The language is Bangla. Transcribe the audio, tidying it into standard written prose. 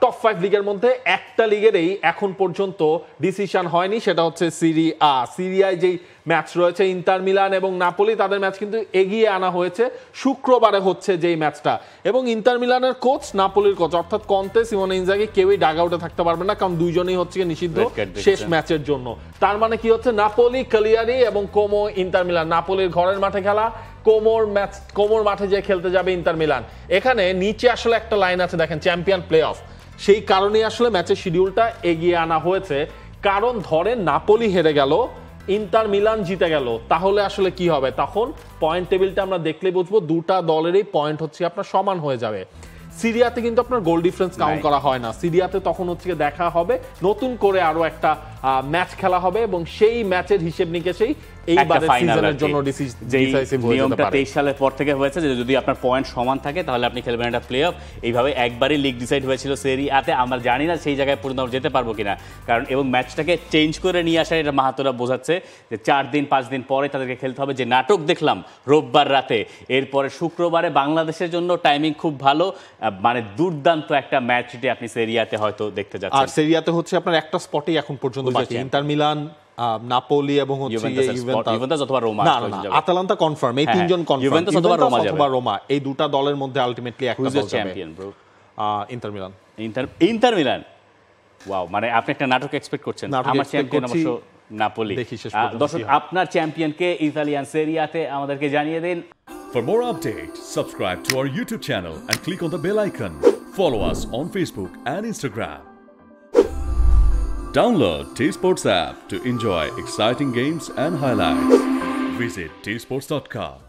টপ 5 লিগের মধ্যে একটা লিগেরই এখন পর্যন্ত ডিসিশন হয়নি, সেটা হচ্ছে সিরিয়ায় যেই ম্যাচ রয়েছে ইন্টার মিলান এবং নাপোলি, তাদের ম্যাচ কিন্তু এগিয়ে আনা হয়েছে। শুক্রবারে হচ্ছে যেই ম্যাচটা, এবং ইন্টার মিলানের কোচ নাপোলির কোচ অর্থাৎ কন্তে, সিমোনে ইনজাগি কেউই ডাগ আউটে থাকতে পারবে না, কারণ দুইজনেই হচ্ছে নিষিদ্ধ শেষ ম্যাচের জন্য। তার মানে কি হচ্ছে, নাপোলি, ক্যালিয়ারি এবং কোমো ইন্টার মিলান। নাপোলির ঘরের মাঠে খেলা, কোমোর মাঠে যে খেলতে যাবে ইন্টার মিলান। এখানে নিচে আসলে একটা লাইন আছে দেখেন, চ্যাম্পিয়ন প্লে অফ। সেই কারণেই আসলে ম্যাচের শিডিউলটা এগিয়ে আনা হয়েছে, কারণ ধরেন নাপোলি হেরে গেল, ইন্টার মিলান জিতে গেল, তাহলে আসলে কি হবে? তখন পয়েন্ট টেবিলটা আমরা দেখলে বুঝবো দুটা দলেরই পয়েন্ট হচ্ছে আপনার সমান হয়ে যাবে। সিরিয়াতে কিন্তু আপনার গোল ডিফারেন্স কাউন্ট করা হয় না। সিরিয়াতে তখন হচ্ছে দেখা হবে, নতুন করে আরো একটা ম্যাচ খেলা হবে, এবং সেই ম্যাচের হিসেব নিকেশেই এইবারের সিজনের জন্য ডিসাইসিভ হয়ে যেতে পারে। 23 সালের পর থেকে হয়েছে যে যদি আপনার পয়েন্ট সমান থাকে তাহলে আপনি খেলবেন একটা প্লে অফ। এইভাবে একবারই লিগ ডিসাইড হয়েছিল সেরিয়াতে। আমরা জানি না সেই জায়গায় পর্যন্ত যেতে পারবো কিনা, কারণ এবং ম্যাচটাকে চেঞ্জ করে নিয়ে আসা, এটা মাহাতোরা বোঝাচ্ছে যে 4-5 দিন পরে তাদেরকে খেলতে হবে। যে নাটক দেখলাম রোববার রাতে, এরপরে শুক্রবারে বাংলাদেশের জন্য টাইমিং খুব ভালো, মানে দুর্দান্ত একটা ম্যাচ আপনি সেরিয়াতে হয়তো দেখতে যাচ্ছেন। আর সেরিয়াতে হচ্ছে আপনার একটা স্পটেই এখন পর্যন্ত বাকি, ইন্টার মিলান, নাপোলি এবং হচ্ছে ইউভেন্টাস অথবা রোমা। না, আতালান্তা কনফার্ম, এই তিনজন কনফার্ম। ইউভেন্টাস অথবা রোমা, এই দুটা দলের মধ্যে আলটিমেটলি একটা দল যাবে। Champion bro? Inter Milan. Inter Milan, wow, মানে আপনি একটা নাটক এক্সপেক্ট করছেন। আমার চ্যাম্পিয়ন অবশ্য নাপোলি। দর্শক, আপনার চ্যাম্পিয়নকে ইতালিয়ান সেরিয়াতে আমাদেরকে জানিয়ে দিন। For more updates, subscribe to our YouTube channel and click on the bell icon. Follow us on Facebook and Instagram. Download T-Sports app to enjoy exciting games and highlights. Visit tsports.com.